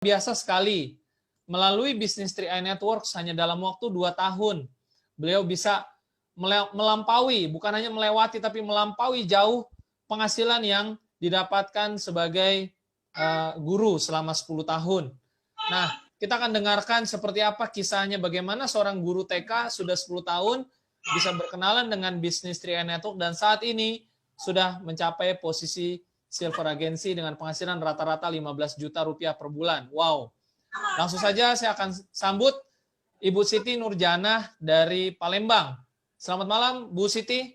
biasa sekali. Melalui bisnis 3i Networks hanya dalam waktu 2 tahun, beliau bisa melampaui, bukan hanya melewati, tapi melampaui jauh penghasilan yang didapatkan sebagai guru selama 10 tahun. Nah, kita akan dengarkan seperti apa kisahnya, bagaimana seorang guru TK sudah 10 tahun bisa berkenalan dengan bisnis 3i Network dan saat ini sudah mencapai posisi Silver Agency dengan penghasilan rata-rata 15 juta rupiah per bulan. Wow. Langsung saja saya akan sambut Ibu Siti Nurjanah dari Palembang. Selamat malam, Bu Siti.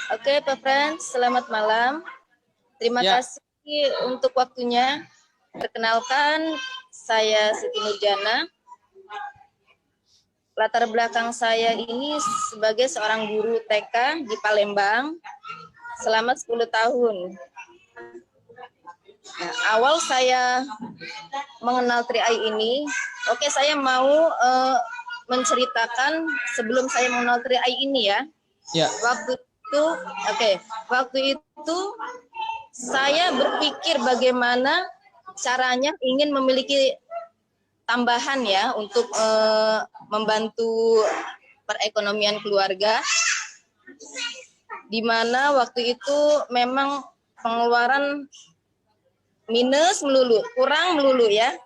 Oke, Pak Frans, selamat malam. Terima kasih untuk waktunya. Perkenalkan, saya Siti Nurjanah. Latar belakang saya ini sebagai seorang guru TK di Palembang selama 10 tahun. Nah, awal saya mengenal 3i ini, saya mau menceritakan sebelum saya mengenal 3i ini ya. Waktu itu saya berpikir bagaimana caranya ingin memiliki tambahan ya untuk membantu perekonomian keluarga, di mana waktu itu memang pengeluaran minus melulu, kurang melulu ya.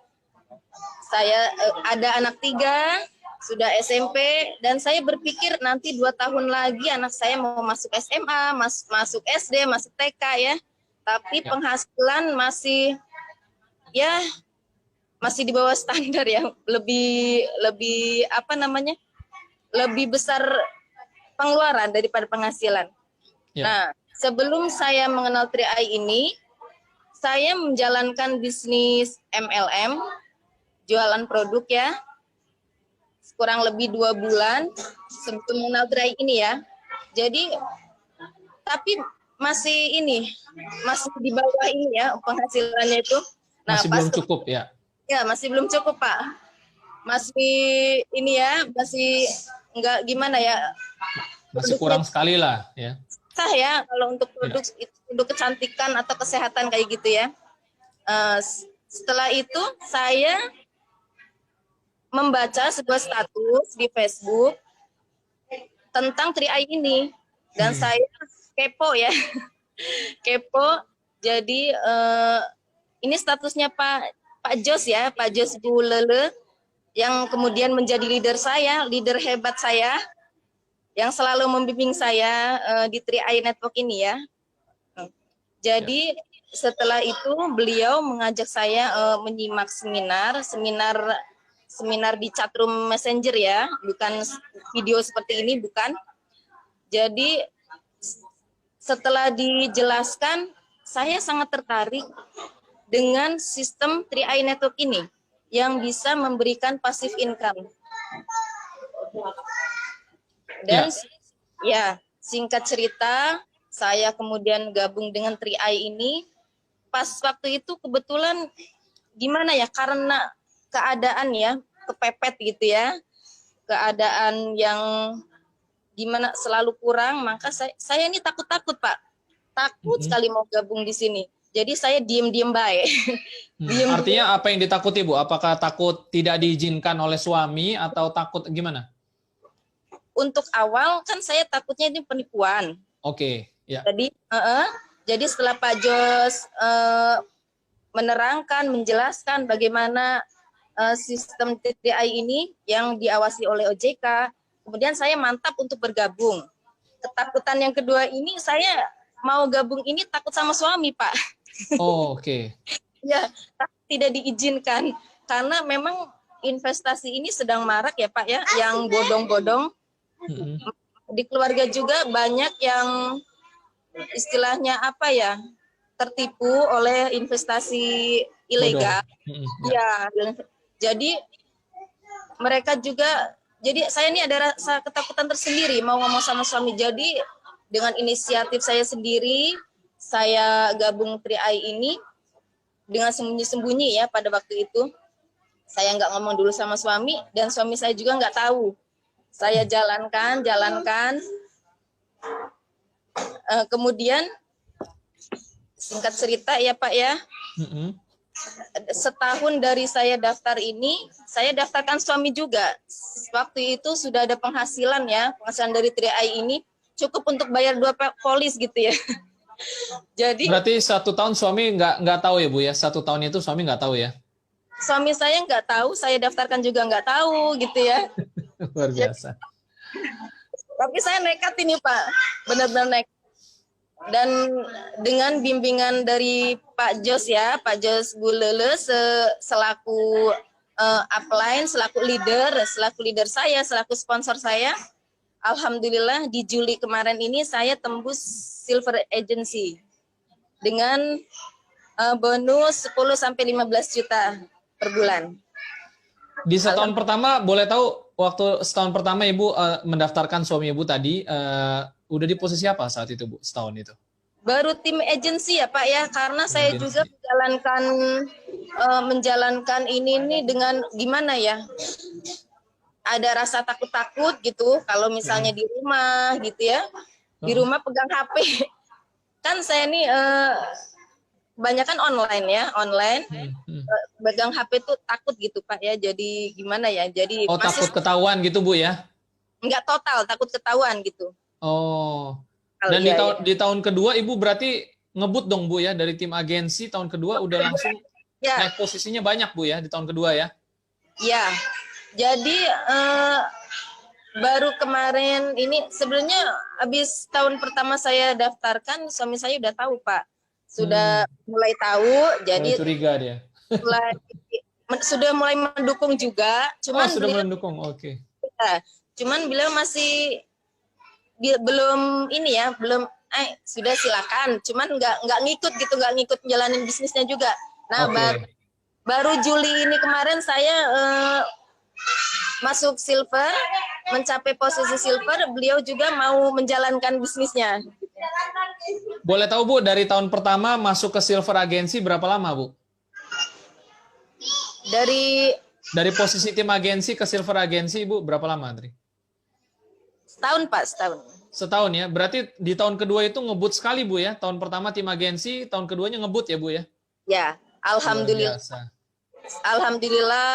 Saya ada anak 3, sudah SMP, dan saya berpikir nanti 2 tahun lagi anak saya mau masuk SMA, masuk SD, masuk TK ya. Tapi penghasilan masih di bawah standar ya, lebih besar pengeluaran daripada penghasilan. Nah, sebelum saya mengenal 3i ini, saya menjalankan bisnis MLM, jualan produk ya, kurang lebih 2 bulan sebelum mengenal 3i ini ya. Jadi, tapi masih di bawah ini ya penghasilannya itu. Nah, masih belum cukup ya? Ya, masih belum cukup, Pak. Masih masih enggak gimana ya. Masih kurang sekali lah ya. Sah ya kalau untuk produk kecantikan atau kesehatan kayak gitu ya. Setelah itu saya membaca sebuah status di Facebook tentang 3i ini dan saya kepo ya. Kepo. Jadi ini statusnya Pak Jos ya, Pak Jos Bulele, yang kemudian menjadi leader hebat saya, yang selalu membimbing saya di 3i Network ini ya. Jadi setelah itu beliau mengajak saya menyimak seminar di chatroom Messenger ya, bukan video seperti ini, bukan. Jadi setelah dijelaskan, saya sangat tertarik dengan sistem 3i Network ini yang bisa memberikan passive income. Dan singkat cerita, saya kemudian gabung dengan 3i ini. Pas waktu itu kebetulan gimana ya, karena keadaan ya kepepet gitu ya, keadaan yang gimana selalu kurang, maka saya ini takut Pak, takut sekali mau gabung di sini. Jadi saya diem baik. Artinya apa yang ditakuti, Bu? Apakah takut tidak diizinkan oleh suami atau takut gimana? Untuk awal kan saya takutnya ini penipuan. Ya. Jadi setelah Pak Jos menerangkan, menjelaskan bagaimana sistem 3i ini yang diawasi oleh OJK, kemudian saya mantap untuk bergabung. Ketakutan yang kedua ini, saya mau gabung ini takut sama suami, Pak. Ya, tidak diizinkan karena memang investasi ini sedang marak ya Pak ya, yang bodong-bodong. Di keluarga juga banyak yang istilahnya tertipu oleh investasi ilegal. Ya, jadi mereka juga, jadi saya ini ada rasa ketakutan tersendiri mau ngomong sama suami. Jadi dengan inisiatif saya sendiri, saya gabung 3i ini dengan sembunyi-sembunyi ya pada waktu itu. Saya nggak ngomong dulu sama suami, dan suami saya juga nggak tahu. Saya jalankan. Kemudian singkat cerita ya Pak ya, setahun dari saya daftar ini, saya daftarkan suami juga. Waktu itu sudah ada penghasilan ya, penghasilan dari 3i ini cukup untuk bayar 2 polis gitu ya. Jadi Berarti 1 tahun suami nggak tahu ya Bu ya? 1 tahun itu suami nggak tahu ya? suami saya nggak tahu, saya daftarkan juga nggak tahu gitu ya. Luar biasa. Tapi saya nekat ini Pak, benar-benar nekat. Dan dengan bimbingan dari Pak Jos ya, Pak Jos Bulele selaku upline, selaku leader saya, selaku sponsor saya, alhamdulillah di Juli kemarin ini saya tembus silver agency dengan bonus 10 sampai 15 juta per bulan. Di setahun pertama, boleh tahu waktu setahun pertama Ibu mendaftarkan suami Ibu tadi, udah di posisi apa saat itu Bu, setahun itu? Baru tim agency ya Pak ya, karena saya Agency. juga menjalankan ini dengan gimana ya, ada rasa takut-takut gitu kalau misalnya di rumah gitu ya, di rumah pegang HP. Kan saya ini kebanyakan online ya, pegang HP tuh takut gitu Pak ya, jadi gimana ya, jadi masih takut ketahuan gitu Bu ya? Enggak total, takut ketahuan gitu. Dan di tahun kedua Ibu berarti ngebut dong Bu ya, dari tim agensi tahun kedua udah langsung naik posisinya banyak Bu ya di tahun kedua ya? Iya, jadi baru kemarin ini sebenarnya habis tahun pertama saya daftarkan, suami saya udah tahu Pak, sudah mulai tahu, jadi curiga dia. sudah mulai mendukung juga, cuman sudah mendukung, oke. Cuman beliau masih belum ini ya, belum sudah silakan, cuman nggak ngikut gitu, nggak ngikut jalanin bisnisnya juga. Nah baru Juli ini kemarin saya masuk silver, mencapai posisi silver, beliau juga mau menjalankan bisnisnya. Boleh tahu Bu, dari tahun pertama masuk ke silver agensi berapa lama Bu? Dari posisi tim agensi ke silver agensi Ibu berapa lama Tri? Setahun Pak, setahun. Setahun ya, berarti di tahun kedua itu ngebut sekali Bu ya? Tahun pertama tim agensi, tahun keduanya ngebut ya Bu ya? Ya, alhamdulillah. Alhamdulillah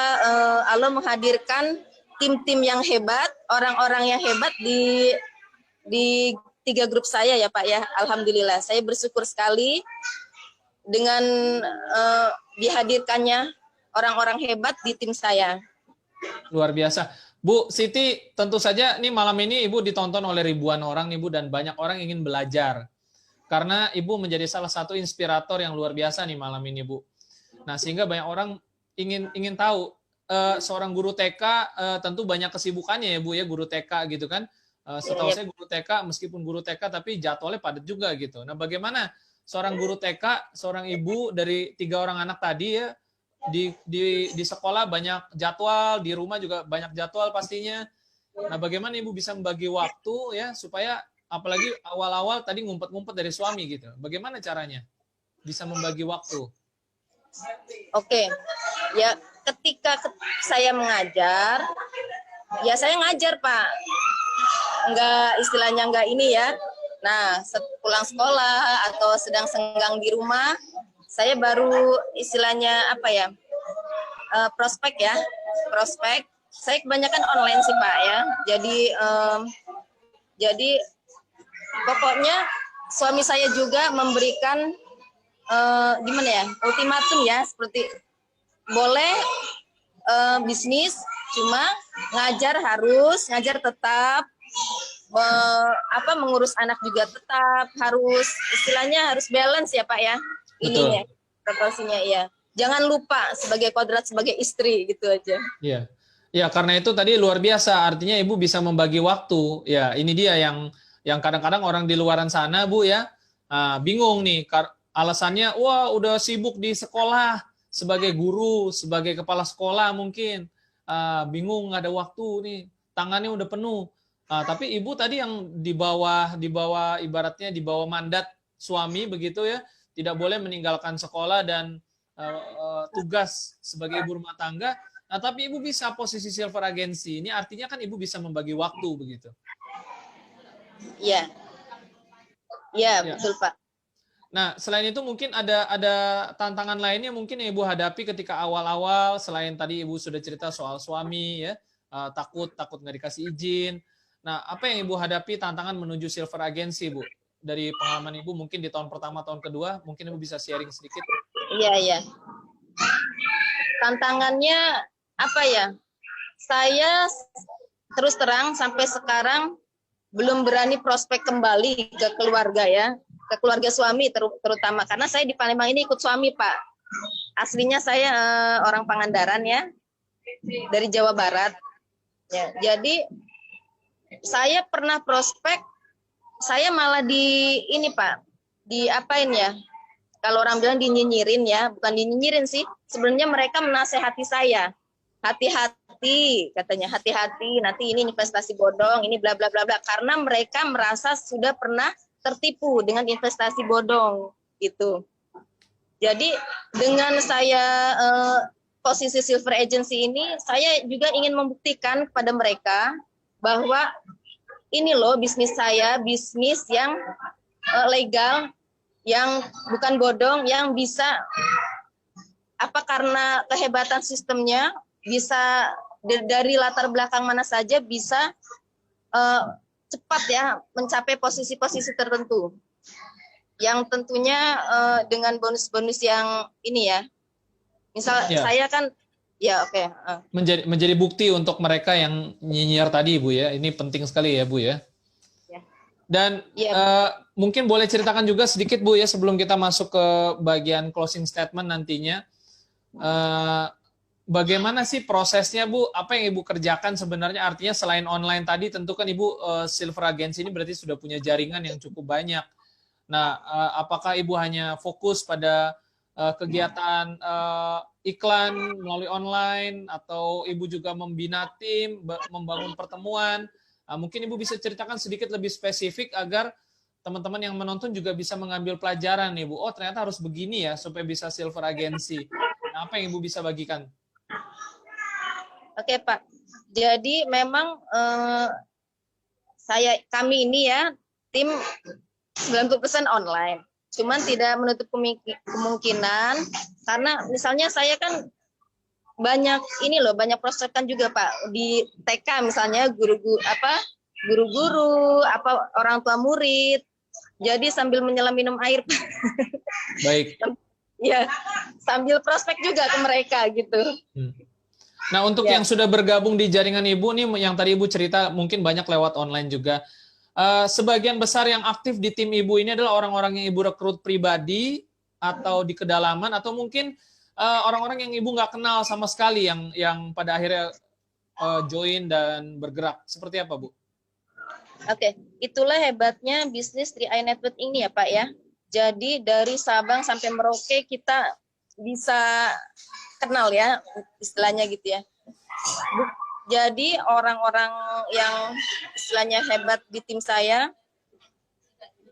Allah menghadirkan tim-tim yang hebat, orang-orang yang hebat di 3 grup saya ya Pak ya. Alhamdulillah, saya bersyukur sekali dengan dihadirkannya orang-orang hebat di tim saya. Luar biasa. Bu Siti, tentu saja nih malam ini Ibu ditonton oleh ribuan orang nih Bu, dan banyak orang ingin belajar. Karena Ibu menjadi salah satu inspirator yang luar biasa nih malam ini Bu. Nah, sehingga banyak orang ingin tahu, seorang guru TK tentu banyak kesibukannya ya Bu ya, guru TK gitu kan. Setahu saya guru TK, meskipun guru TK tapi jadwalnya padat juga gitu. Nah, bagaimana seorang guru TK, seorang ibu dari 3 orang anak tadi ya, di sekolah banyak jadwal, di rumah juga banyak jadwal pastinya. Nah, bagaimana Ibu bisa membagi waktu ya supaya, apalagi awal-awal tadi ngumpet-ngumpet dari suami gitu. Bagaimana caranya bisa membagi waktu? Oke. Ya, ketika saya mengajar, ya saya ngajar Pak. Istilahnya enggak ini ya. Nah, pulang sekolah atau sedang senggang di rumah, saya baru istilahnya apa ya, prospek ya, prospek. Saya kebanyakan online sih Pak ya. Jadi pokoknya suami saya juga memberikan gimana ya, ultimatum ya, seperti boleh bisnis, cuma ngajar tetap, mengurus anak juga tetap, harus istilahnya harus balance ya Pak ya. Ininya, proporsinya ya. Jangan lupa sebagai kodrat sebagai istri gitu aja. Iya. Ya, karena itu tadi luar biasa, artinya Ibu bisa membagi waktu. Ya, ini dia yang kadang-kadang orang di luaran sana Bu ya, bingung nih, alasannya wah udah sibuk di sekolah sebagai guru, sebagai kepala sekolah mungkin, bingung nggak ada waktu nih, tangannya udah penuh. Tapi Ibu tadi yang di bawah ibaratnya di bawah mandat suami begitu ya, tidak boleh meninggalkan sekolah dan tugas sebagai ibu rumah tangga. Nah, tapi Ibu bisa posisi silver agency. Ini artinya kan Ibu bisa membagi waktu begitu. Iya. Iya, betul Pak. Nah, selain itu mungkin ada tantangan lainnya mungkin yang Ibu hadapi ketika awal-awal, selain tadi Ibu sudah cerita soal suami ya, takut nggak dikasih izin. Nah, apa yang Ibu hadapi tantangan menuju silver agency, Bu? Dari pengalaman Ibu mungkin di tahun pertama, tahun kedua, mungkin Ibu bisa sharing sedikit. Iya, iya. Tantangannya apa ya? Saya terus terang sampai sekarang belum berani prospek kembali ke keluarga ya, ke keluarga suami terutama karena saya di Palembang ini ikut suami Pak. Aslinya saya orang Pangandaran ya, dari Jawa Barat. Ya, jadi saya pernah prospek, saya malah di ini Pak, di apain ya? Kalau orang bilang dinyinyirin ya, bukan dinyinyirin sih. Sebenarnya mereka menasehati saya. Hati-hati, katanya hati-hati, nanti ini investasi bodong, ini bla bla bla bla, karena mereka merasa sudah pernah tertipu dengan investasi bodong gitu. Jadi dengan saya posisi silver agency ini, saya juga ingin membuktikan kepada mereka bahwa ini loh bisnis saya, bisnis yang legal, yang bukan bodong, yang bisa apa karena kehebatan sistemnya bisa dari latar belakang mana saja bisa cepat ya mencapai posisi-posisi tertentu yang tentunya dengan bonus-bonus yang ini ya, misal Ya. saya kan ya oke. Menjadi bukti untuk mereka yang nyinyir tadi, Bu ya. Ini penting sekali ya, Bu ya. Dan mungkin boleh ceritakan juga sedikit, Bu ya, sebelum kita masuk ke bagian closing statement nantinya. Bagaimana sih prosesnya, Bu? Apa yang Ibu kerjakan sebenarnya? Artinya selain online tadi, tentu kan Ibu silver agency ini berarti sudah punya jaringan yang cukup banyak. Nah, apakah Ibu hanya fokus pada kegiatan iklan melalui online, atau Ibu juga membina tim, membangun pertemuan? Mungkin Ibu bisa ceritakan sedikit lebih spesifik agar teman-teman yang menonton juga bisa mengambil pelajaran nih, Bu. Oh, ternyata harus begini ya supaya bisa silver agency. Nah, apa yang Ibu bisa bagikan? Oke Pak, jadi memang kami ini ya tim 90% online, cuman tidak menutup kemungkinan karena misalnya saya kan banyak ini loh, banyak prospekan juga Pak di TK misalnya guru-guru orang tua murid, jadi sambil menyelam minum air. Baik. Ya, sambil prospek juga ke mereka gitu. Nah, untuk yang sudah bergabung di jaringan Ibu nih, yang tadi Ibu cerita mungkin banyak lewat online juga. Sebagian besar yang aktif di tim Ibu ini adalah orang-orang yang Ibu rekrut pribadi atau di kedalaman, atau mungkin orang-orang yang Ibu nggak kenal sama sekali yang pada akhirnya join dan bergerak. Seperti apa, Bu? Oke, itulah hebatnya bisnis 3i Network ini ya Pak ya. Jadi dari Sabang sampai Merauke kita bisa kenal ya, istilahnya gitu ya. Jadi orang-orang yang istilahnya hebat di tim saya,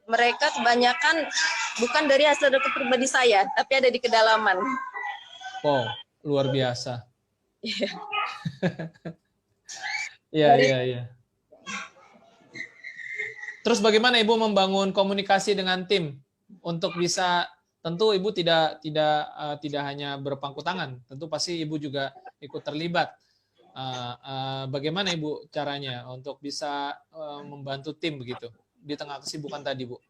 mereka kebanyakan bukan dari hasil rekrut pribadi saya, tapi ada di kedalaman. Wow, luar biasa. Iya. Terus bagaimana Ibu membangun komunikasi dengan tim untuk bisa, tentu Ibu tidak hanya berpangku tangan, tentu pasti Ibu juga ikut terlibat. Bagaimana Ibu caranya untuk bisa membantu tim begitu di tengah kesibukan tadi, Bu?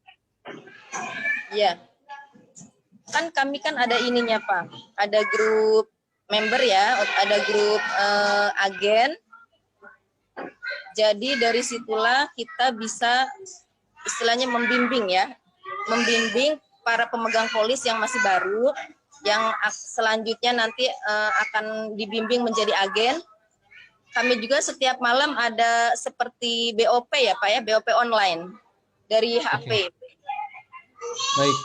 Iya, kan kami kan ada ininya Pak, ada grup member ya, ada grup agen. Jadi dari situlah kita bisa istilahnya membimbing para pemegang polis yang masih baru, yang selanjutnya nanti akan dibimbing menjadi agen. Kami juga setiap malam ada seperti BOP ya Pak ya, BOP online dari HP. Okay. Baik.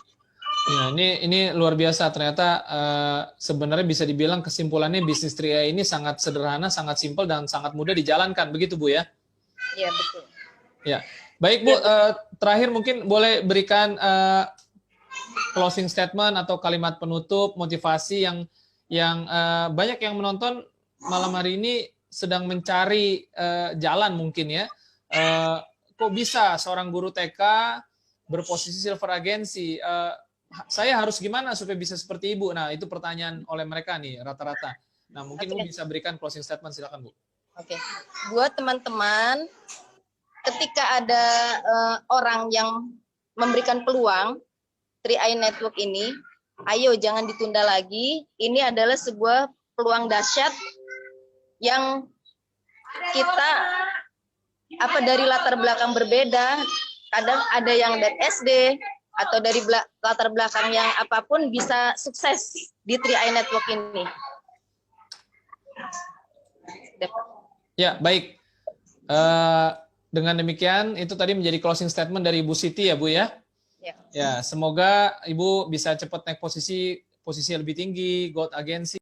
Ya, ini luar biasa, ternyata sebenarnya bisa dibilang kesimpulannya bisnis 3i ini sangat sederhana, sangat simpel, dan sangat mudah dijalankan, begitu Bu ya? Iya betul. Ya, baik Bu, terakhir mungkin boleh berikan closing statement atau kalimat penutup motivasi yang banyak yang menonton malam hari ini sedang mencari jalan mungkin ya. Kok bisa seorang guru TK berposisi silver agency? saya harus gimana supaya bisa seperti Ibu? Nah, itu pertanyaan oleh mereka nih rata-rata. Nah, mungkin Ibu bisa berikan closing statement, silakan Bu. Oke. Buat teman-teman, ketika ada orang yang memberikan peluang 3i Network ini, ayo jangan ditunda lagi. Ini adalah sebuah peluang dahsyat yang kita dari latar belakang berbeda, kadang ada yang dari SD atau dari latar belakang yang apapun bisa sukses di 3i Network ini. Ya, baik. Dengan demikian, itu tadi menjadi closing statement dari Ibu Siti ya Bu ya. Ya, semoga Ibu bisa cepat naik posisi lebih tinggi, growth agency.